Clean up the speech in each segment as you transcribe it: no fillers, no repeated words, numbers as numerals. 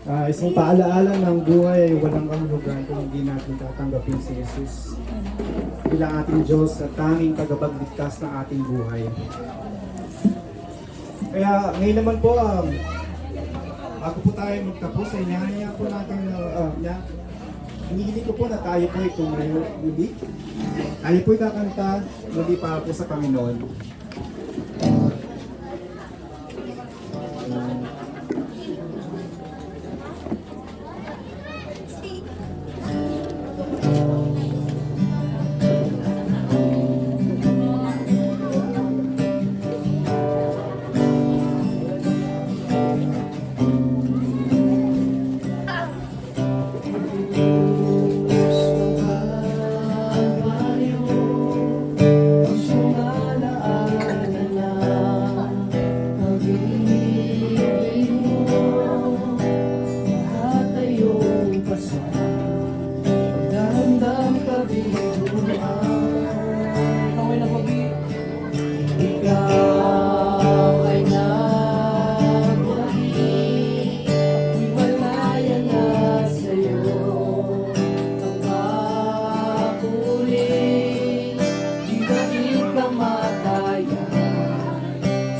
Isang paalaala ng buhay ay walang kahulugan kung hindi natin tatanggapin si Jesus bilang ating Diyos at tanging tagapagligtas ng ating buhay. Kaya ngayon naman po, bago po tayo magtapos, ay nihaya po natin, hinihiling ko po na tayo po ay tumayo muli. Tayo po kakanta muli para po sa Panginoon.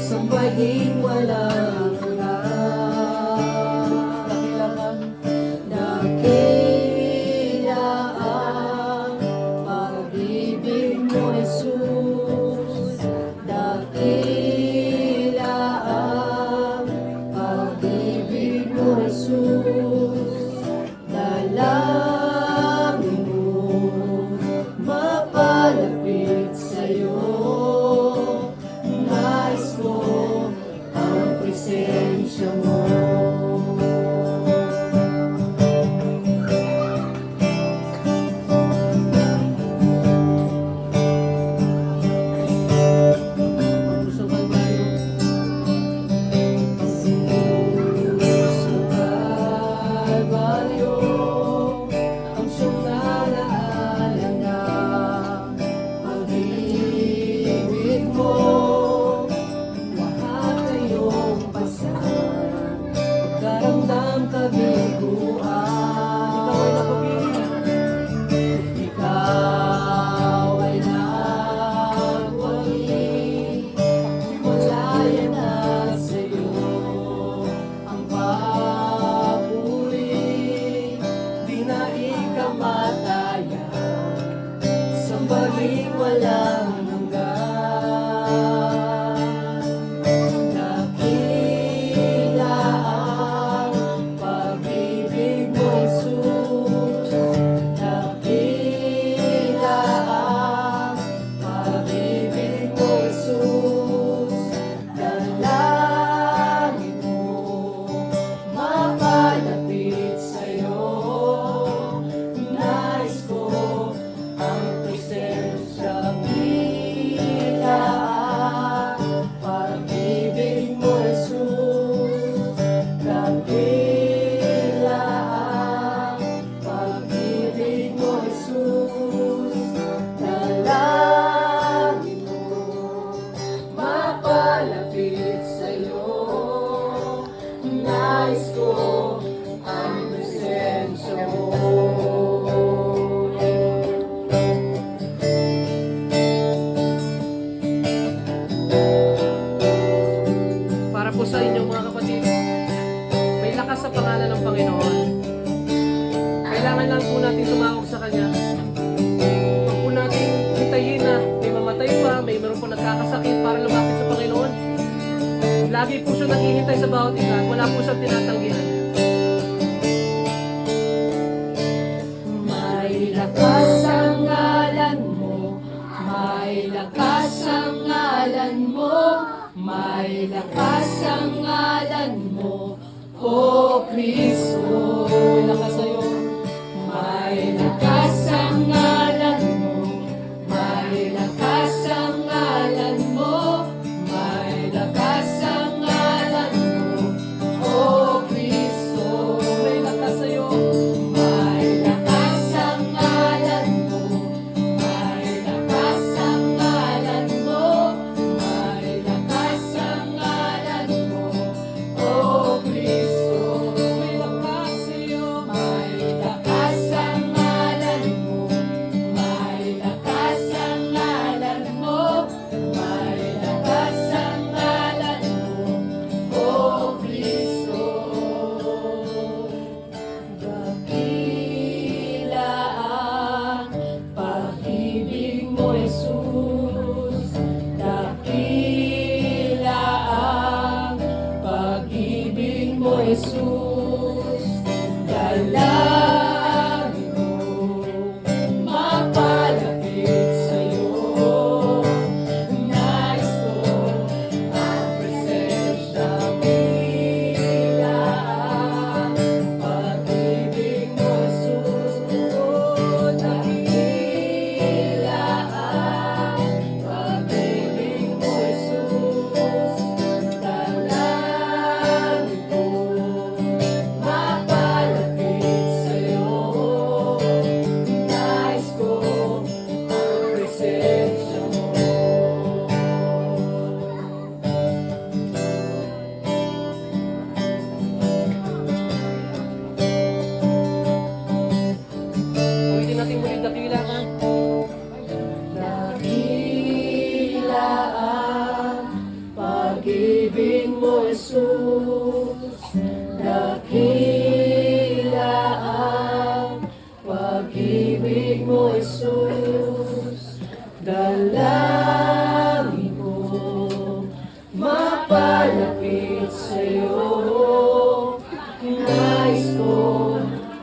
Sambahin walang dakila ang pag-ibig mo, Jesus. Dakila ang pag-ibig mo, Jesus. Dalangin mo mapalapit sa'yo. Nais ko ang presensya mo. Sambahin walang hanggan. Dakila ang pag-ibig mo, Jesus. Dakila ang pag-ibig mo, Jesus. Dalangin mo mapalapit sa'yo. Nais ko ang presensya bilang pag-ibig mo, Jesus. Dakila ang pag-ibig mo, Jesus. Dalangin mo mapalapit sa'yo. Nais ko ang presensya mo. Para po sa inyo mga kapatid, may lakas sa pangalan ng Panginoon. Kailangan lang po natin tumawag sa Kanya. Huwag po natin hintayin na may mamatay pa, may meron po nagkakasakit para lumapit sa Panginoon. Lagi po siya naghihintay sa bawat isa at wala po siyang tinatanggihan. May lakas ang ngalan mo, may lakas ang ngalan mo, may lakas ang ngalan mo, O Kristo. May lakas sa'yo. May lakas ang ngalan mo, may lakas ang ngalan mo, may lakas ang ngalan mo, O Kristo. May lakas sa'yo. May lakas ang ngalan mo, may lakas ang ngalan mo, may lakas ang ngalan mo, O Kristo. May lakas. Dalangin mo, mapalapit sa'yo. Nais ko ang presensya bilang pag-ibig mo, susunod ang ilaan. Pag-ibig mo, Jesus, dalangin ko, mapalapit sa'yo. Nais ko ang presensya mo. Ulitin natin muli, dakila ka. Dakila ang pag-ibig mo, Jesus. Dakila ang pag-ibig mo, Jesus. Dalangin mo, mapalapit sa'yo. Nais ko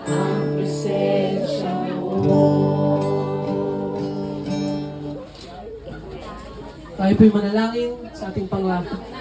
ang presensya mo. Tayo po'y manalangin sa ating Panginoon.